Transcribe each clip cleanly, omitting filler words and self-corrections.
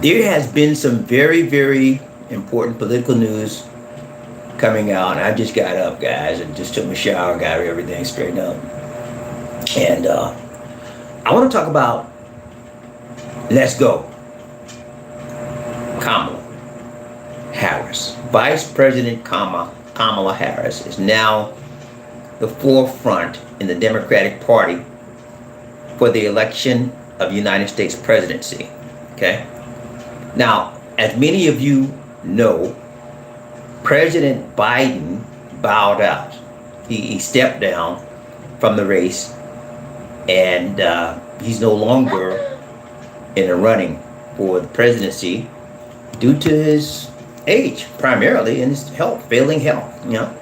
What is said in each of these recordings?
There has been some very, very important political news coming out. And I just got up, guys, and just took my shower, got everything straightened up. And I want to talk about Let's Go Kamala Harris. Vice President Kamala Harris is now the forefront in the Democratic Party for the election of United States presidency. Okay? Now, as many of you know, President Biden bowed out. He stepped down from the race, and he's no longer in the running for the presidency due to his age, primarily, and his health, failing health. You know,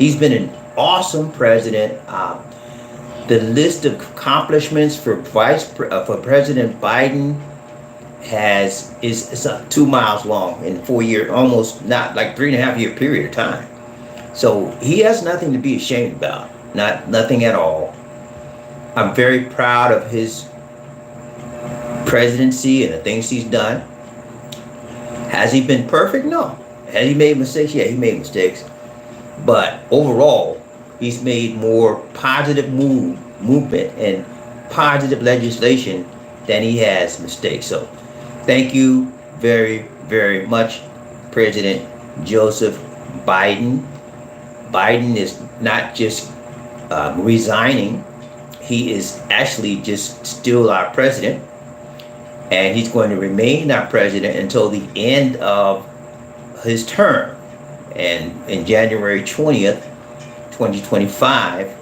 he's been an awesome president. The list of accomplishments for President Biden is 2 miles long in 4 year, almost not like 3.5 year period of time. So he has nothing to be ashamed about, nothing at all. I'm very proud of his presidency and the things he's done. Has he been perfect? No. Has he made mistakes? Yeah, he made mistakes. But overall, he's made more positive movement and positive legislation than he has mistakes. So thank you very, very much, President Joseph Biden. Biden is not just resigning. He is actually just still our president. And he's going to remain our president until the end of his term. And in January 20th, 2025,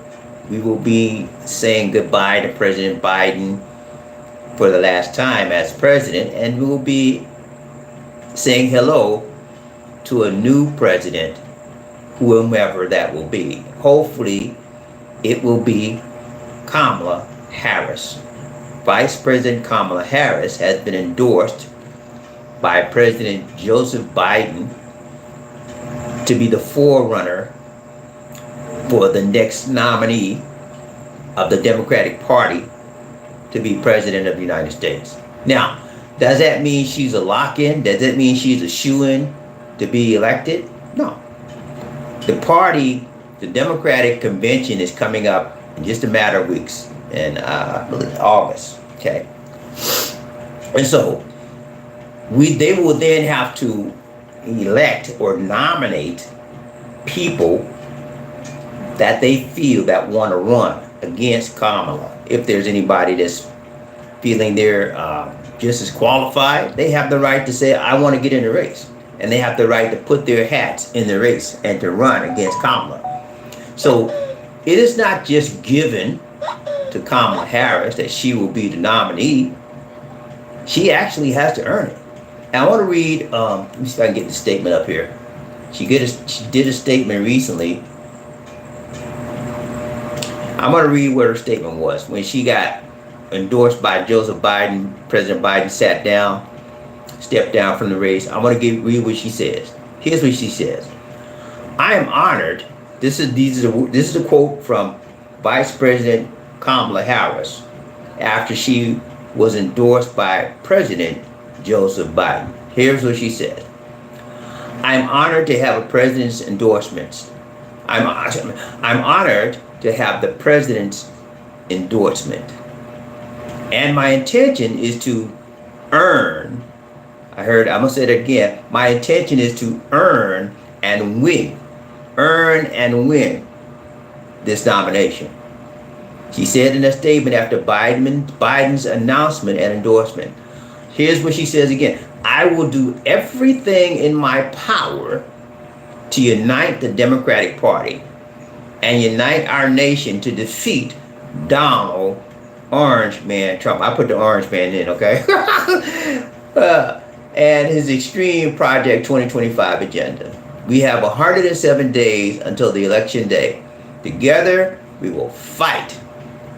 we will be saying goodbye to President Biden for the last time as president, and we will be saying hello to a new president, whomever that will be. Hopefully, it will be Kamala Harris. Vice President Kamala Harris has been endorsed by President Joseph Biden to be the forerunner for the next nominee of the Democratic Party to be president of the United States. Now, does that mean she's a lock-in? Does that mean she's a shoo-in to be elected? No. The party, the Democratic convention, is coming up in just a matter of weeks, in August. Okay, and so they will then have to elect or nominate people that they feel that want to run against Kamala. If there's anybody that's feeling they're just as qualified, they have the right to say, I want to get in the race. And they have the right to put their hats in the race and to run against Kamala. So it is not just given to Kamala Harris that she will be the nominee. She actually has to earn it. And I want to read, let me see if I can get the statement up here. She did a statement recently. I'm going to read what her statement was. When she got endorsed by Joseph Biden, President Biden stepped down from the race. I'm going to read what she says. Here's what she says. I am honored. This is a quote from Vice President Kamala Harris after she was endorsed by President Joseph Biden. Here's what she said. I'm honored to have a president's endorsements. I'm honored to have the president's endorsement. And my intention is to earn, I'm going to say it again, my intention is to earn and win this nomination. She said in a statement after Biden's announcement and endorsement. Here's what she says again. I will do everything in my power to unite the Democratic Party and unite our nation to defeat Donald Orange Man Trump. I put the Orange Man in, okay? And his Extreme Project 2025 agenda. We have 107 days until the election day. Together, we will fight.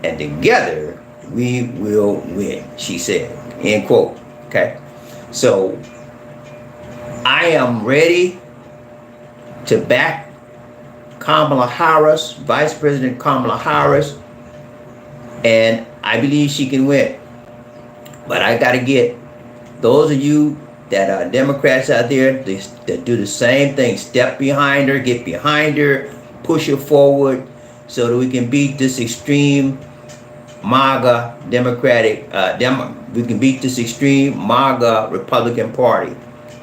And together, we will win, she said. End quote. Okay? So, I am ready to back Kamala Harris, Vice President Kamala Harris, and I believe she can win. But I got to get Those of you that are Democrats out there that do the same thing, step behind her, get behind her, push her forward so that we can beat this extreme MAGA we can beat this extreme MAGA Republican Party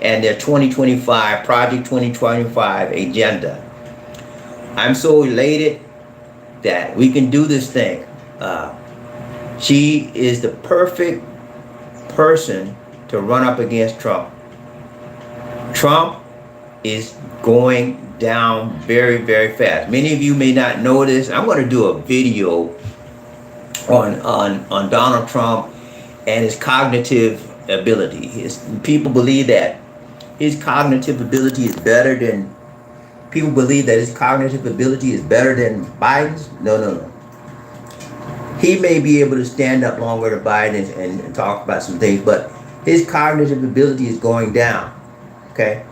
and their 2025, Project 2025 agenda. I'm so elated that we can do this thing. She is the perfect person to run up against Trump. Trump is going down very, very fast. Many of you may not know this. I'm going to do a video on Donald Trump and his cognitive ability. People believe that his cognitive ability is better than Biden's. No. He may be able to stand up longer to Biden and talk about some things, but his cognitive ability is going down. Okay,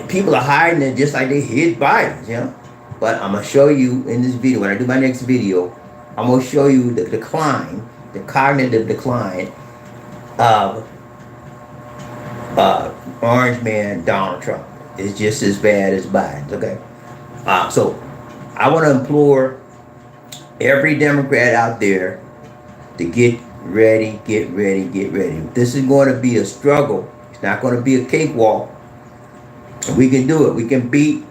people are hiding it just like they hid Biden, you know. But I'm gonna show you in this video, when I do my next video, I'm gonna show you the decline, the cognitive decline of orange man Donald Trump. It's just as bad as Biden's. Okay, so I want to implore every Democrat out there to get ready. This is going to be a struggle. It's not going to be a cakewalk. We can do it. We can beat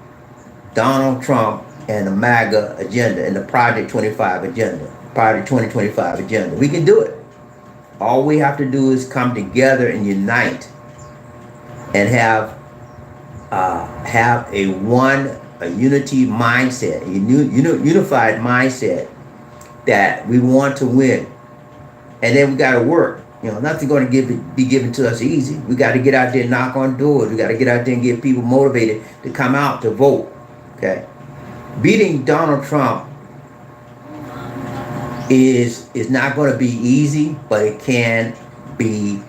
Donald Trump and the MAGA agenda and the Project 2025 agenda. We can do it. All we have to do is come together and unite and have a unity mindset, a unified mindset that we want to win. And then we got to work. You know, nothing's going to be given to us easy. We got to get out there and knock on doors. We got to get out there and get people motivated to come out to vote. Okay, beating Donald Trump is not going to be easy, but it can be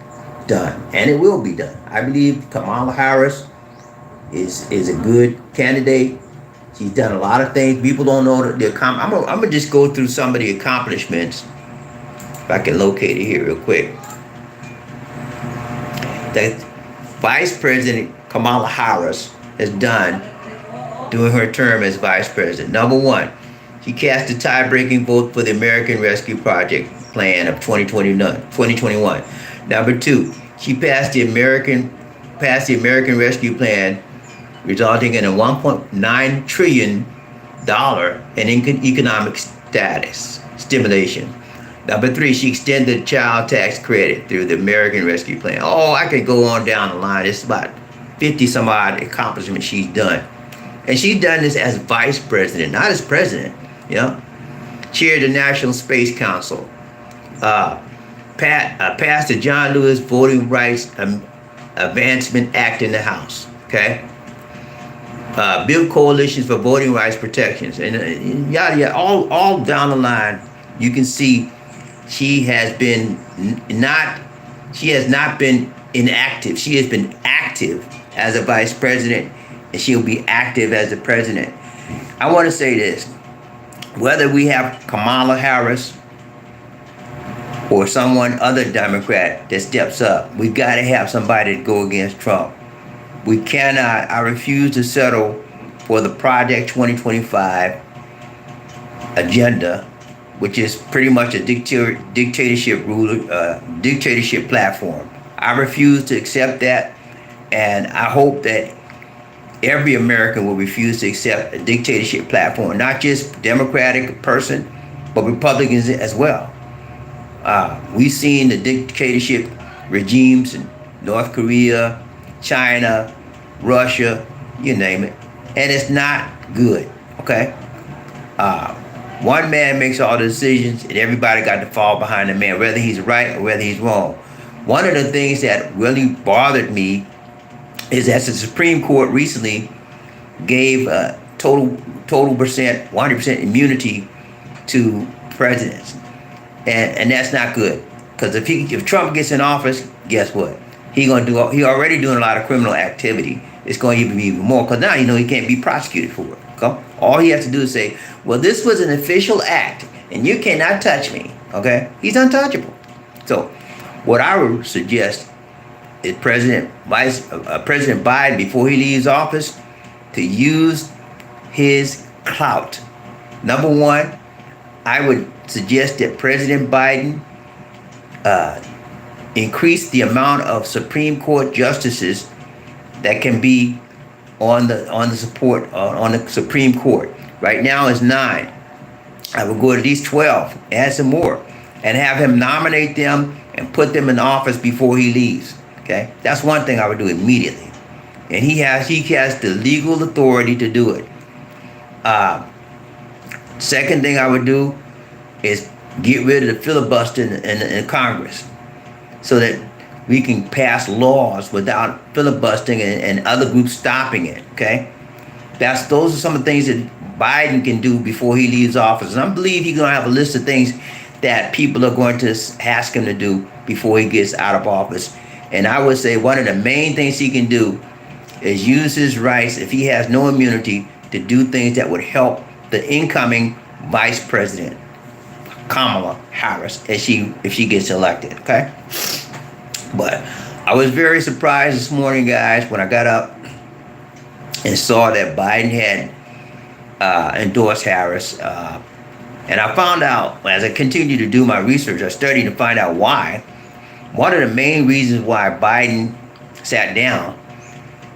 done, and it will be done. I believe Kamala Harris is a good candidate. She's done a lot of things. People don't know I'm gonna just go through some of the accomplishments. If I can locate it here real quick. That Vice President Kamala Harris has done during her term as Vice President. Number one, she cast a tie-breaking vote for the American Rescue Project plan of 2021. Number two, she passed the American Rescue Plan, resulting in a $1.9 trillion in economic stimulation. Number three, she extended child tax credit through the American Rescue Plan. Oh, I could go on down the line. It's about 50 some odd accomplishments she's done. And she's done this as vice president, not as president, you know. Chaired the National Space Council. Passed the John Lewis Voting Rights Advancement Act in the House, okay? Built coalitions for voting rights protections, and yada yada, all down the line. You can see she has not been inactive. She has been active as a vice president, and she'll be active as the president. I want to say this: whether we have Kamala Harris or someone other Democrat that steps up, we've got to have somebody to go against Trump. We cannot. I refuse to settle for the Project 2025 agenda, which is pretty much a dictatorship platform. I refuse to accept that, and I hope that every American will refuse to accept a dictatorship platform, not just Democratic person, but Republicans as well. We've seen the dictatorship regimes in North Korea, China, Russia, you name it, and it's not good, okay? One man makes all the decisions, and everybody got to fall behind the man, whether he's right or whether he's wrong. One of the things that really bothered me is that the Supreme Court recently gave total percent, 100% immunity to presidents, and that's not good. Because if Trump gets in office, guess what? He already doing a lot of criminal activity. It's going to be even more, because now he can't be prosecuted for it. Okay? All he has to do is say, well, this was an official act, and you cannot touch me. Okay? He's untouchable. So What I would suggest is President Biden, before he leaves office, to use his clout. Number one, I would suggest that President Biden increase the amount of Supreme Court justices that can be on the Supreme Court. Right now is 9. I would go to at least 12, add some more, and have him nominate them and put them in office before he leaves. Okay, that's one thing I would do immediately, and he has the legal authority to do it. Second thing I would do is get rid of the filibuster in Congress, so that we can pass laws without filibustering and other groups stopping it. Okay, those are some of the things that Biden can do before he leaves office, and I believe he's going to have a list of things that people are going to ask him to do before he gets out of office. And I would say one of the main things he can do is use his rights, if he has no immunity, to do things that would help the incoming Vice President Kamala Harris if she gets elected. Okay, but I was very surprised this morning, guys, when I got up and saw that Biden had endorsed Harris. And I found out, as I continue to do my research, I studied to find out why. One of the main reasons why Biden sat down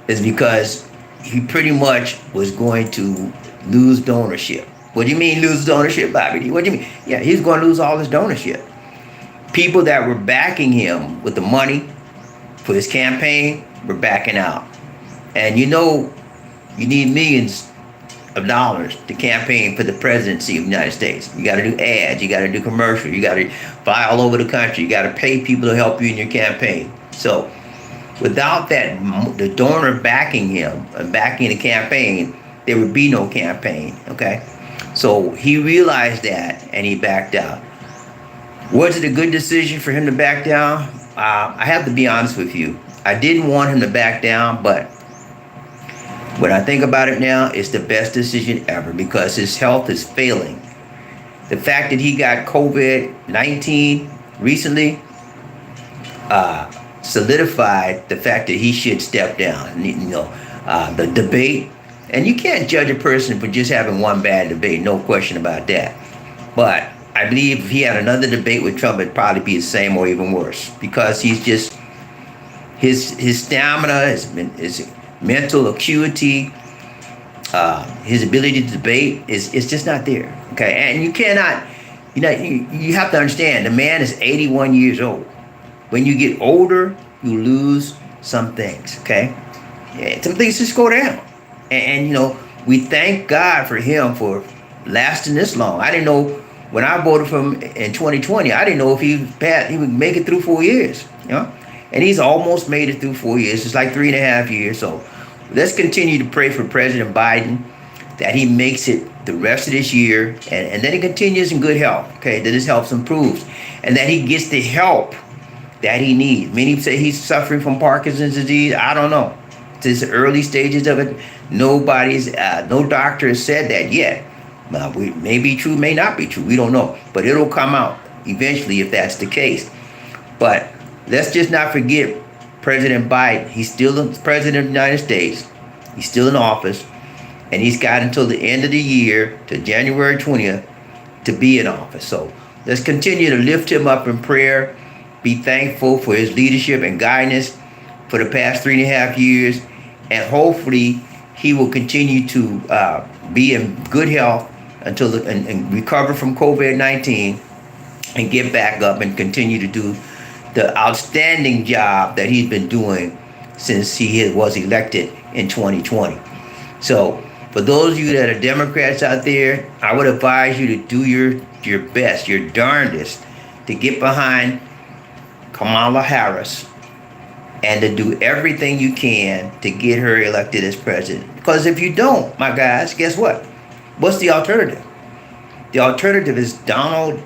is because he pretty much was going to lose donorship. What do you mean lose donorship, BobbieD? What do you mean? Yeah, he's going to lose all his donorship. People that were backing him with the money for his campaign were backing out. And you know, you need millions of dollars to campaign for the presidency of the United States. You got to do ads, you got to do commercials, you got to fly all over the country, you got to pay people to help you in your campaign. So without that, the donor backing him and backing the campaign, there would be no campaign. Okay, so he realized that and he backed out. Was it a good decision for him to back down? I have to be honest with you, I didn't want him to back down, but when I think about it now, it's the best decision ever, because his health is failing. The fact that he got COVID-19 recently solidified the fact that he should step down. You know, the debate, and you can't judge a person for just having one bad debate, no question about that. But I believe if he had another debate with Trump, it'd probably be the same or even worse, because he's just, his stamina, his mental acuity, his ability to debate is just not there. Okay, and you cannot, you have to understand, the man is 81 years old. When you get older, you lose some things. Okay, some things just go down, and we thank God for him for lasting this long. I didn't know when I voted for him in 2020. I didn't know if he would make it through 4 years. And he's almost made it through 4 years. It's like 3.5 years. So let's continue to pray for President Biden that he makes it the rest of this year, and then he continues in good health. Okay, that his health improves, and that he gets the help that he needs. Many say he's suffering from Parkinson's disease. I don't know. It's the early stages of it. No doctor has said that yet. May be true, may not be true. We don't know, but it'll come out eventually if that's the case. But let's just not forget President Biden. He's still the president of the United States. He's still in office. And he's got until the end of the year, to January 20th, to be in office. So let's continue to lift him up in prayer. Be thankful for his leadership and guidance for the past 3.5 years. And hopefully he will continue to be in good health until and recover from COVID-19 and get back up and continue to do the outstanding job that he's been doing since he was elected in 2020. So for those of you that are Democrats out there, I would advise you to do your best, your darndest, to get behind Kamala Harris and to do everything you can to get her elected as president. Because if you don't, my guys, guess what? What's the alternative? The alternative is Donald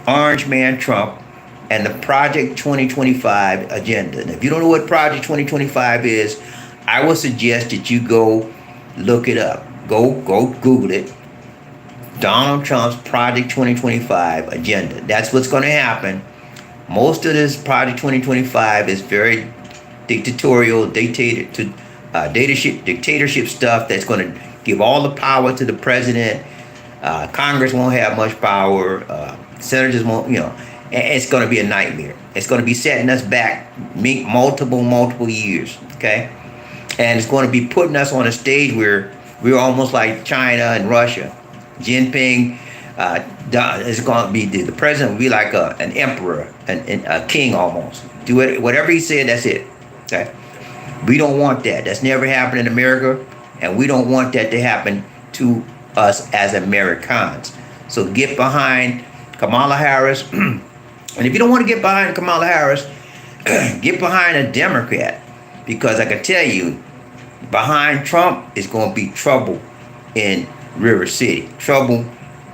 Orange Man Trump and the Project 2025 agenda. And if you don't know what Project 2025 is, I would suggest that you go look it up. Go Google it. Donald Trump's Project 2025 agenda. That's what's going to happen Most of this Project 2025 is very dictatorial, dictatorship stuff that's going to give all the power to the president. Congress won't have much power. Senators won't, it's going to be a nightmare. It's going to be setting us back multiple years, okay? And it's going to be putting us on a stage where we're almost like China and Russia. Jinping is going to be, the president will be like an emperor, a king almost. Do it, whatever he said, that's it, okay? We don't want that. That's never happened in America, and we don't want that to happen to us as Americans. So get behind Kamala Harris. And if you don't want to get behind Kamala Harris, get behind a Democrat. Because I can tell you, behind Trump is going to be trouble in River City. Trouble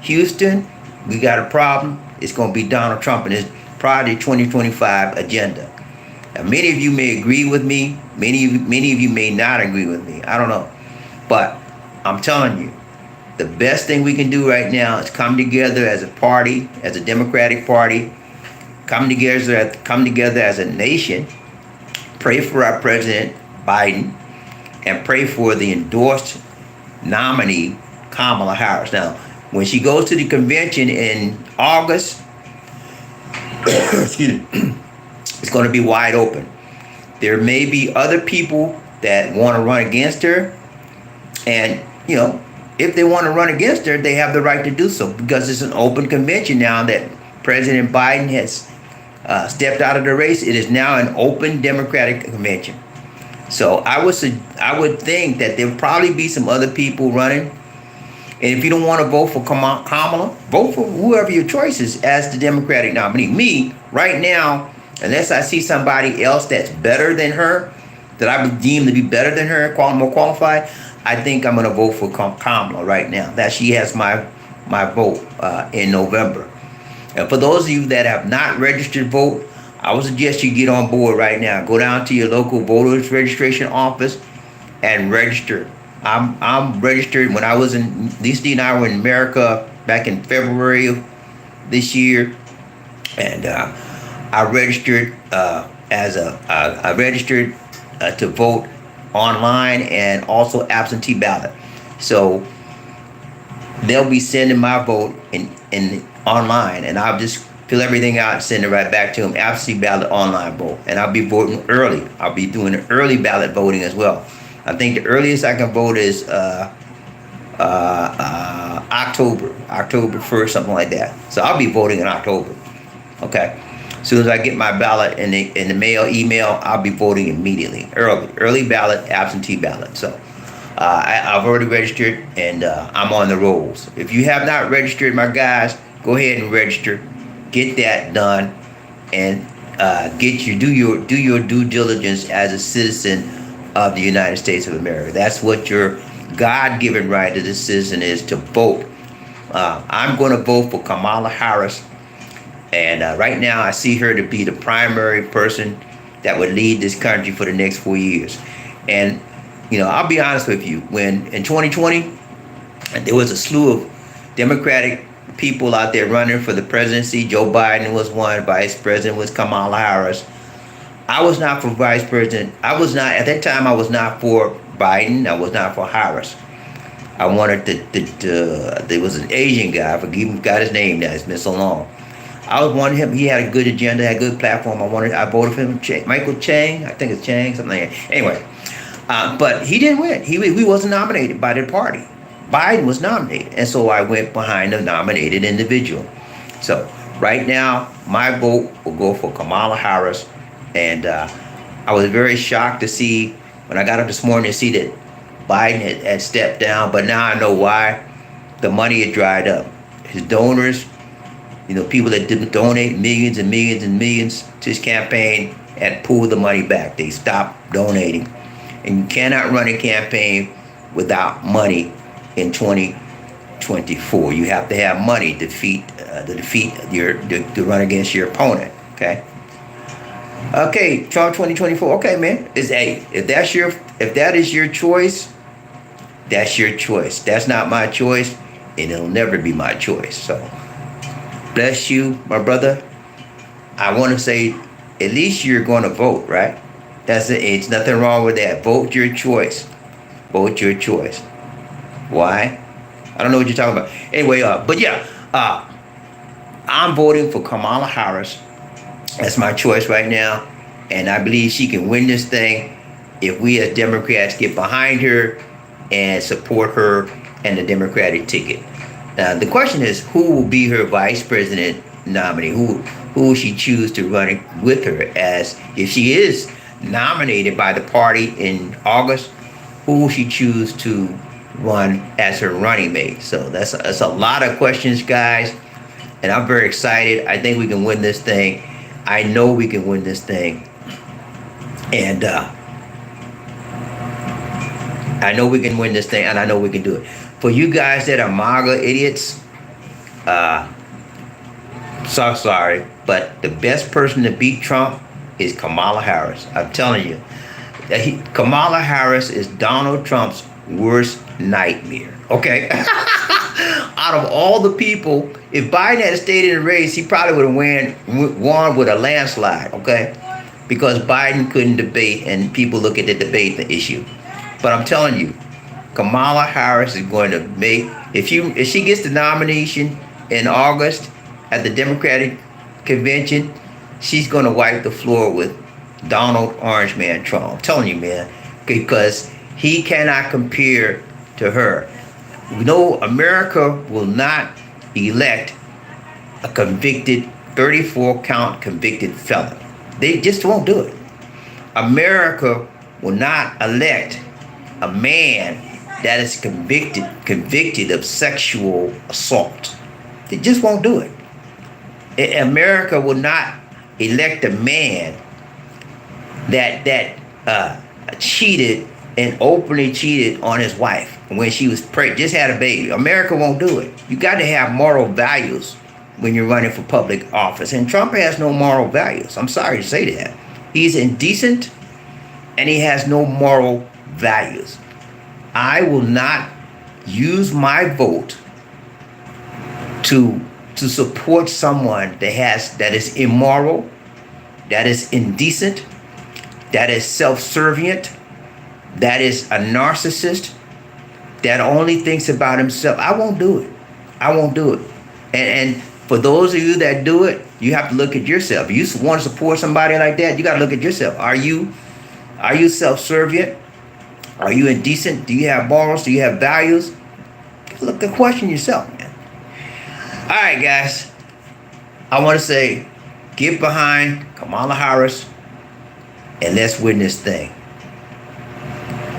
Houston, we got a problem. It's going to be Donald Trump and his Project 2025 agenda. Now, many of you may agree with me. Many of you may not agree with me. I don't know. But I'm telling you, the best thing we can do right now is come together as a party, as a Democratic Party, come together as a nation, pray for our President Biden, and pray for the endorsed nominee, Kamala Harris. Now, when she goes to the convention in August, excuse me, it's going to be wide open. There may be other people that want to run against her, and, if they want to run against her, they have the right to do so, because it's an open convention now that President Biden has stepped out of the race. It is now an open Democratic convention. So I would think that there'll probably be some other people running. And if you don't want to vote for Kamala, vote for whoever your choice is as the Democratic nominee. Me, right now, unless I see somebody else that's better than her, that I would deem to be better than her, more qualified, I think I'm going to vote for Kamala right now. That she has my vote in November. And for those of you that have not registered to vote, I would suggest you get on board right now. Go down to your local voters registration office and register. I'm registered. When I was in, Lisa and I were in America back in February of this year, and I registered to vote online and also absentee ballot. So they'll be sending my vote in online, and I'll just fill everything out and send it right back to them. Absentee ballot, online vote, and I'll be voting early. I'll be doing the early ballot voting as well. I think the earliest I can vote is October 1st, something like that. So I'll be voting in October. Okay. As soon as I get my ballot in the mail, email, I'll be voting immediately. Early ballot, absentee ballot. So I've already registered, and I'm on the rolls. If you have not registered, my guys, go ahead and register. Get that done, and do your due diligence as a citizen of the United States of America. That's what your God-given right as a citizen is, to vote. I'm going to vote for Kamala Harris, and right now I see her to be the primary person that would lead this country for the next 4 years. And I'll be honest with you, when in 2020 there was a slew of Democratic people out there running for the presidency. Joe Biden was one, Vice President was Kamala Harris. I was not for Vice President. At that time, I was not for Biden. I was not for Harris. I wanted there was an Asian guy, I forgot his name now, it's been so long. I was wanting him, he had a good agenda, had a good platform. I voted for him, Michael Chang, I think it's Chang, something like that. Anyway, but he didn't win. He wasn't nominated by the party. Biden was nominated, and so I went behind the nominated individual. So right now, my vote will go for Kamala Harris. And I was very shocked to see, when I got up this morning, to see that Biden had stepped down. But now I know why. The money had dried up. His donors, people that didn't donate millions and millions and millions to his campaign, had pulled the money back. They stopped donating. And you cannot run a campaign without money in 2024. You have to have money to run against your opponent. Okay. Okay, Trump 2024. Okay, man. If that is your choice, that's your choice. That's not my choice, and it'll never be my choice. So, bless you, my brother. I want to say, at least you're going to vote, right? That's it. It's nothing wrong with that. Vote your choice. Vote your choice. Why? I don't know what you're talking about. Anyway, but yeah, I'm voting for Kamala Harris. That's my choice right now. And I believe she can win this thing if we as Democrats get behind her and support her and the Democratic ticket. Now, the question is, who will be her vice president nominee? Who will she choose to run with her? As if she is nominated by the party in August, who will she choose to run as her running mate? So that's a lot of questions, guys, and I'm very excited. I think we can win this thing. I know we can win this thing, and I know we can win this thing, and I know we can do it. For you guys that are MAGA idiots, so sorry, but the best person to beat Trump is Kamala Harris. I'm telling you. Kamala Harris is Donald Trump's worst nightmare. Okay? Out of all the people, if Biden had stayed in the race, he probably would have won with a landslide. Okay? Because Biden couldn't debate, and people look at the debate the issue. But I'm telling you, Kamala Harris is going to make, if she gets the nomination in August at the Democratic convention, she's going to wipe the floor with Donald Orange Man Trump. I'm telling you, man, because he cannot compare to her. No, America will not elect a convicted 34 count convicted felon. They just won't do it. America will not elect a man that is convicted of sexual assault. They just won't do it. America will not elect a man that cheated and openly cheated on his wife when she was pregnant, just had a baby. America won't do it. You got to have moral values when you're running for public office. And Trump has no moral values. I'm sorry to say that. He's indecent and he has no moral values. I will not use my vote to support someone that is immoral, that is indecent, that is self-servient, that is a narcissist, that only thinks about himself. I won't do it. I won't do it. And for those of you that do it, you have to look at yourself. If you want to support somebody like that, you got to look at yourself. Are you self-servient? Are you indecent? Do you have morals? Do you have values? Look, question yourself, man. All right, guys. I want to say, get behind Kamala Harris and let's win this thing.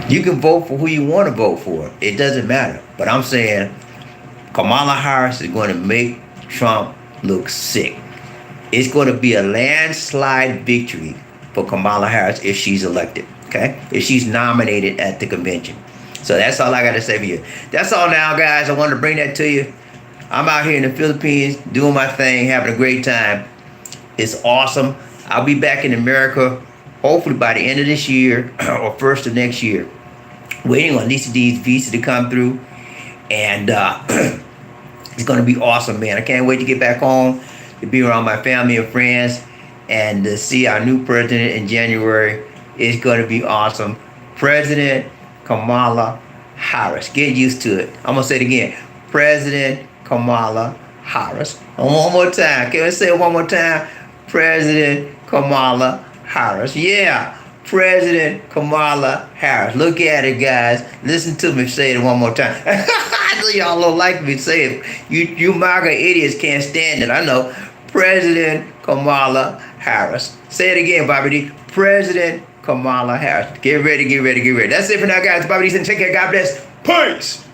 You can vote for who you want to vote for. It doesn't matter. But I'm saying Kamala Harris is going to make Trump look sick. It's going to be a landslide victory for Kamala Harris if she's elected. Okay? If she's nominated at the convention. So that's all I got to say for you. That's all now, guys. I wanted to bring that to you. I'm out here in the Philippines doing my thing, having a great time. It's awesome. I'll be back in America hopefully by the end of this year or first of next year. Waiting on Lisa D's visa to come through. And it's going to be awesome, man. I can't wait to get back home, to be around my family and friends, and to see our new president in January. It's going to be awesome. President Kamala Harris. Get used to it. I'm going to say it again. President Kamala Harris. One more time. Can I say it one more time? President Kamala Harris. Yeah. President Kamala Harris. Look at it, guys. Listen to me say it one more time. I know y'all don't like me say it. You MAGA idiots can't stand it. I know. President Kamala Harris. Say it again, BobbieD. President Kamala Harris. Get ready, get ready, get ready. That's it for now, guys. BobbieD saying take care. God bless. Peace.